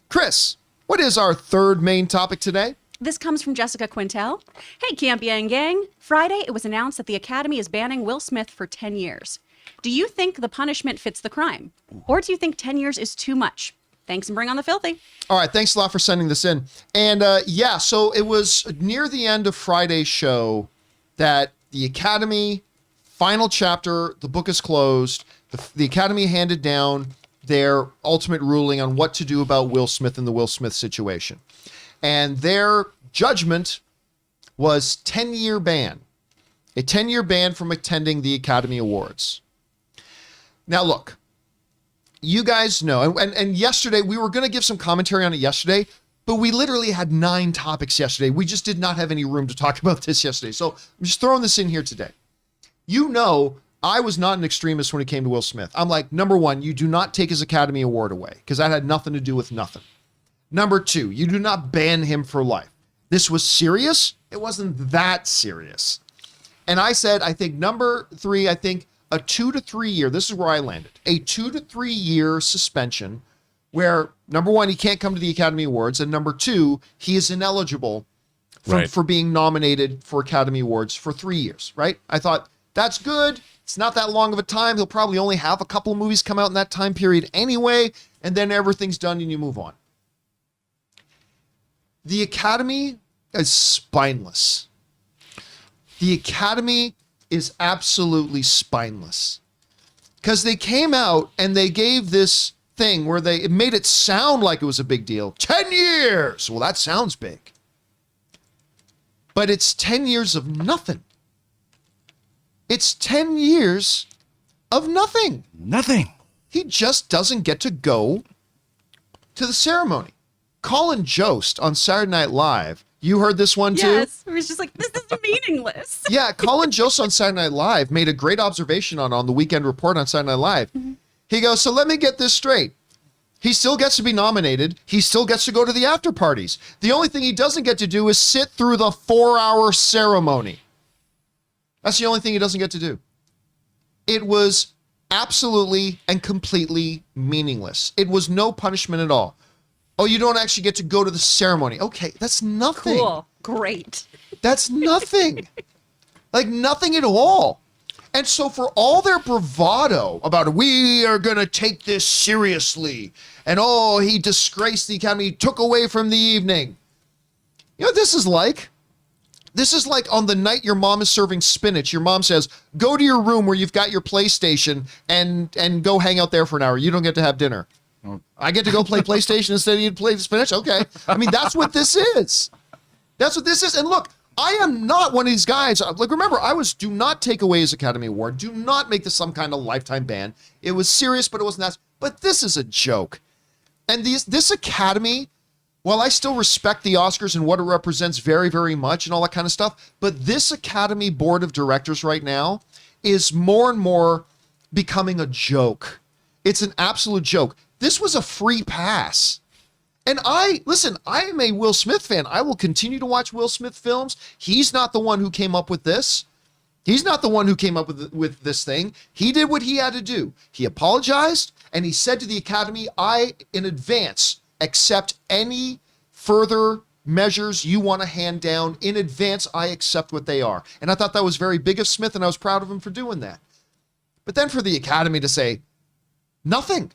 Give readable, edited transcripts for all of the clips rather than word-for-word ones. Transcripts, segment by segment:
Chris, what is our third main topic today? This comes from Jessica Quintel. Hey, Campea and Gang. Friday, it was announced that the Academy is banning Will Smith for 10 years. Do you think the punishment fits the crime? Or do you think 10 years is too much? Thanks and bring on the filthy. All right, thanks a lot for sending this in. And so it was near the end of Friday's show that the Academy, final chapter, the book is closed. The Academy handed down their ultimate ruling on what to do about Will Smith and the Will Smith situation. And their judgment was 10-year ban, a 10-year ban from attending the Academy Awards. Now, look, you guys know, and yesterday, we were going to give some commentary on it yesterday, but we literally had 9 topics yesterday. We just did not have any room to talk about this yesterday. So I'm just throwing this in here today. You know, I was not an extremist when it came to Will Smith. I'm like, number one, you do not take his Academy Award away because that had nothing to do with nothing. Number two, you do not ban him for life. This was serious. It wasn't that serious. And I said, I think number three, I think a 2 to 3 year, this is where I landed, a 2 to 3 year suspension where number one, he can't come to the Academy Awards. And number two, he is ineligible for being nominated for Academy Awards for 3 years, right? I thought that's good. It's not that long of a time. He'll probably only have a couple of movies come out in that time period anyway. And then everything's done and you move on. The Academy is spineless. The Academy is absolutely spineless. Because they came out and they gave this thing where it made it sound like it was a big deal. 10 years! Well, that sounds big. But it's 10 years of nothing. It's 10 years of nothing. Nothing. He just doesn't get to go to the ceremony. Colin Jost on Saturday Night Live. You heard this one too? Yes. It was just like, this is meaningless. Yeah, Colin Jost on Saturday Night Live made a great observation on the Weekend Report on Saturday Night Live. Mm-hmm. He goes, so let me get this straight. He still gets to be nominated. He still gets to go to the after parties. The only thing he doesn't get to do is sit through the 4-hour ceremony. That's the only thing he doesn't get to do. It was absolutely and completely meaningless. It was no punishment at all. Oh, you don't actually get to go to the ceremony. Okay, that's nothing. Cool. Great. That's nothing. Like nothing at all. And so for all their bravado about we are going to take this seriously and oh, he disgraced the Academy, he took away from the evening. You know what this is like? This is like on the night your mom is serving spinach. Your mom says, go to your room where you've got your PlayStation and go hang out there for an hour. You don't get to have dinner. I get to go play PlayStation instead of you to play spinach? Okay. I mean, that's what this is. That's what this is. And look, I am not one of these guys. Like, remember, do not take away his Academy Award. Do not make this some kind of lifetime ban. It was serious, but it wasn't that. But this is a joke. And this Academy, while I still respect the Oscars and what it represents very, very much and all that kind of stuff, but this Academy Board of Directors right now is more and more becoming a joke. It's an absolute joke. This was a free pass. And I am a Will Smith fan. I will continue to watch Will Smith films. He's not the one who came up with this. He's not the one who came up with this thing. He did what he had to do. He apologized and he said to the Academy, I, in advance, accept any further measures you want to hand down. In advance, I accept what they are. And I thought that was very big of Smith and I was proud of him for doing that. But then for the Academy to say, nothing.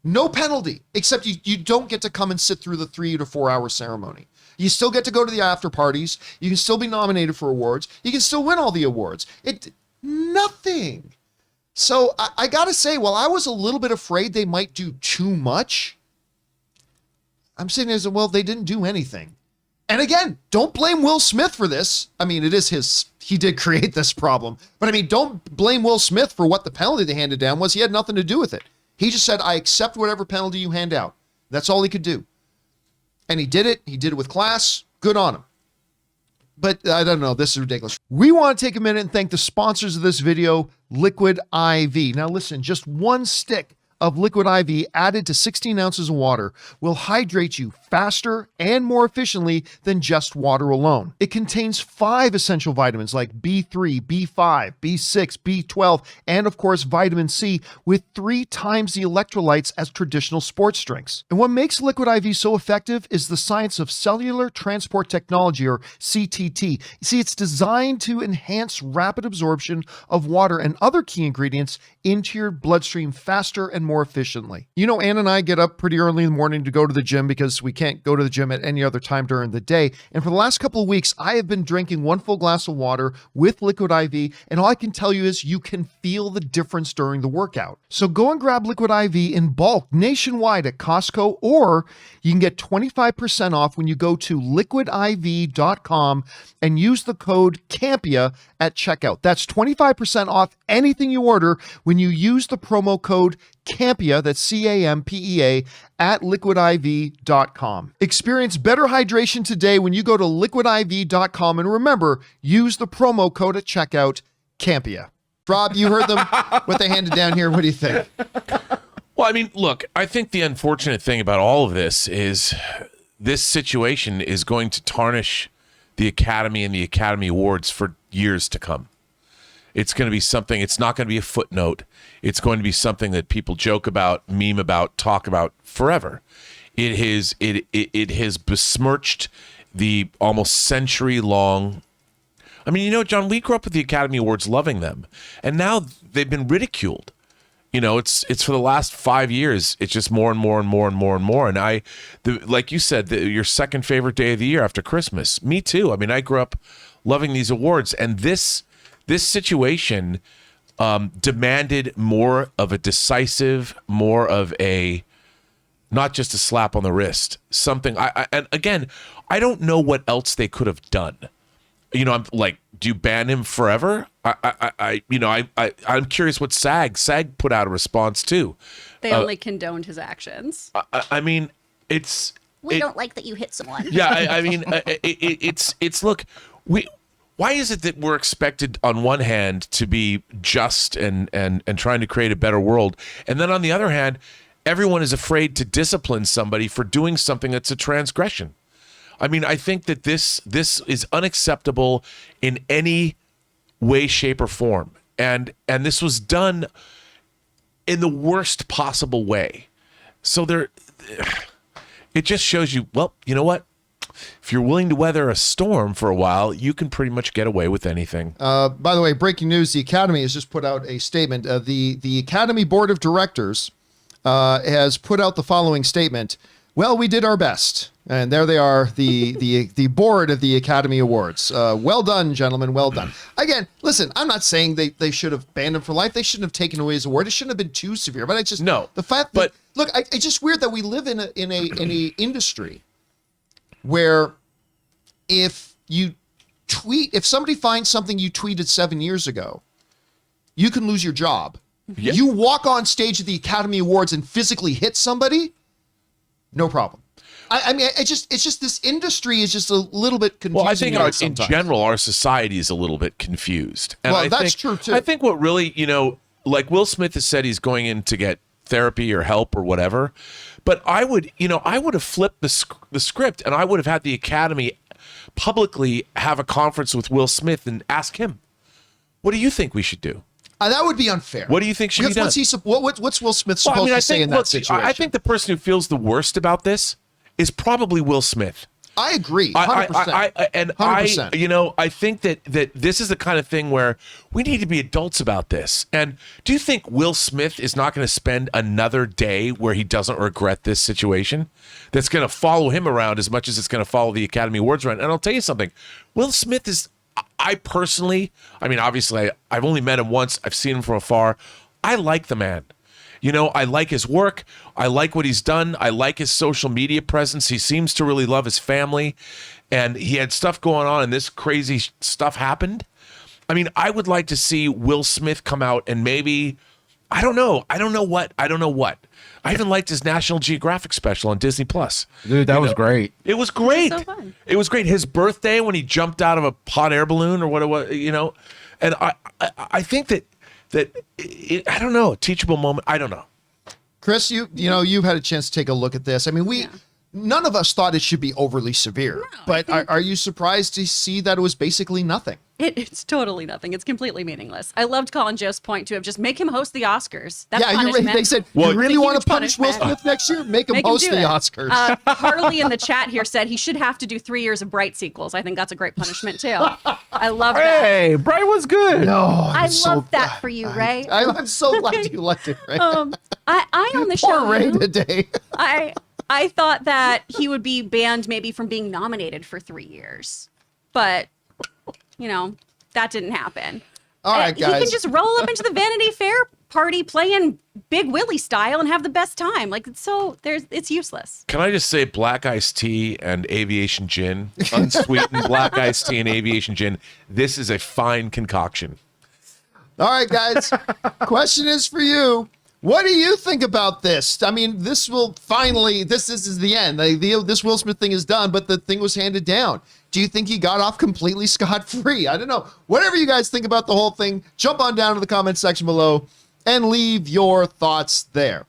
No penalty, except you don't get to come and sit through the 3 to 4 hour ceremony. You still get to go to the after parties. You can still be nominated for awards. You can still win all the awards. Nothing. So I got to say, while I was a little bit afraid they might do too much, I'm sitting there saying, well, they didn't do anything. And again, don't blame Will Smith for this. I mean, it is he did create this problem. But I mean, don't blame Will Smith for what the penalty they handed down was. He had nothing to do with it. He just said, I accept whatever penalty you hand out. That's all he could do. And he did it. He did it with class. Good on him. But I don't know. This is ridiculous. We want to take a minute and thank the sponsors of this video, Liquid IV. Now listen, just one stick of Liquid IV added to 16 ounces of water will hydrate you faster and more efficiently than just water alone. It contains 5 essential vitamins like B3, B5, B6, B12, and of course vitamin C, with 3 times the electrolytes as traditional sports drinks. And what makes Liquid IV so effective is the science of cellular transport technology, or CTT. You see, it's designed to enhance rapid absorption of water and other key ingredients into your bloodstream faster and more efficiently. You know, Ann and I get up pretty early in the morning to go to the gym because we can't go to the gym at any other time during the day. And for the last couple of weeks, I have been drinking 1 full glass of water with Liquid IV. And all I can tell you is you can feel the difference during the workout. So go and grab Liquid IV in bulk nationwide at Costco, or you can get 25% off when you go to liquidiv.com and use the code Campea at checkout. That's 25% off anything you order when you use the promo code Campea, that's Campea, at liquidiv.com. Experience better hydration today when you go to liquidiv.com, and remember, use the promo code at checkout, Campea. Rob, you heard them, what they handed down here. What do you think? Well, I mean, look, I think the unfortunate thing about all of this is this situation is going to tarnish the Academy and the Academy Awards for years to come. It's going to be something, it's not going to be a footnote. It's going to be something that people joke about, meme about, talk about forever. It has besmirched the almost century-long. I mean, you know, John, we grew up with the Academy Awards loving them, and now they've been ridiculed. You know, it's for the last 5 years, it's just more and more and more and more and more. And like you said, your second favorite day of the year after Christmas. Me too. I mean, I grew up loving these awards, and this situation demanded more of a decisive, more of a, not just a slap on the wrist, something. And again, I don't know what else they could have done. You know, I'm like, do you ban him forever? I'm curious what SAG put out a response too. They only condoned his actions. I mean, it's. We don't like that you hit someone. Yeah, I mean, it's look, why is it that we're expected on one hand to be just and trying to create a better world, and then on the other hand, everyone is afraid to discipline somebody for doing something that's a transgression? I mean, I think that this is unacceptable in any way, shape, or form. And this was done in the worst possible way. So it just shows you, well, you know what? If you're willing to weather a storm for a while, you can pretty much get away with anything. By the way, breaking news, the Academy has just put out a statement. The Academy Board of Directors has put out the following statement. Well, we did our best. And there they are, the board of the Academy Awards. Well done, gentlemen. Well done. Again, listen, I'm not saying they should have banned him for life. They shouldn't have taken away his award. It shouldn't have been too severe. But it's just the fact that, look, it's just weird that we live in a industry where if somebody finds something you tweeted 7 years ago, you can lose your job. Yeah. You walk on stage at the Academy Awards and physically hit somebody, no problem. I mean, it's just this industry is just a little bit confusing. Well, I think in general, our society is a little bit confused. And well, that's true too. I think what really, like Will Smith has said, he's going in to get therapy or help or whatever. But I would have flipped the script, and I would have had the Academy publicly have a conference with Will Smith and ask him, "What do you think we should do?" That would be unfair. What do you think should be done? What's Will Smith supposed to say in that situation? I think the person who feels the worst about this is probably Will Smith. I agree, 100%. 100%. I think that this is the kind of thing where we need to be adults about this. And do you think Will Smith is not going to spend another day where he doesn't regret this situation? That's going to follow him around as much as it's going to follow the Academy Awards around. And I'll tell you something. Will Smith is, obviously, I've only met him once. I've seen him from afar. I like the man. I like his work. I like what he's done. I like his social media presence. He seems to really love his family. And he had stuff going on, and this crazy stuff happened. I mean, I would like to see Will Smith come out and maybe, I don't know what. I even liked his National Geographic special on Disney Plus. Dude, that was great. It was great. It was so fun. It was great. His birthday when he jumped out of a hot air balloon or what it was, And I think that I don't know, a teachable moment. I don't know. Chris, you've had a chance to take a look at this. I mean, none of us thought it should be overly severe, but are you surprised to see that it was basically nothing? It's totally nothing. It's completely meaningless. I loved Colin Joe's point to have just make him host the Oscars. That's punishment. They said, you really want to punish Will Smith next year? Make him host the Oscars. Harley in the chat here said he should have to do 3 years of Bright sequels. I think that's a great punishment too. I love that. Hey, Bright was good. No, I love that for you, Ray. I'm so glad you liked it, Ray. I on the show. Poor Ray today. I thought that he would be banned maybe from being nominated for 3 years, but that didn't happen. All right, guys. He can just roll up into the Vanity Fair party playing Big Willie style and have the best time. Like, it's useless. Can I just say black iced tea and aviation gin, unsweetened black iced tea and aviation gin, this is a fine concoction. All right, guys. Question is for you. What do you think about this? I mean, this is the end. This Will Smith thing is done, but the thing was handed down. Do you think he got off completely scot-free? I don't know. Whatever you guys think about the whole thing, jump on down to the comment section below and leave your thoughts there.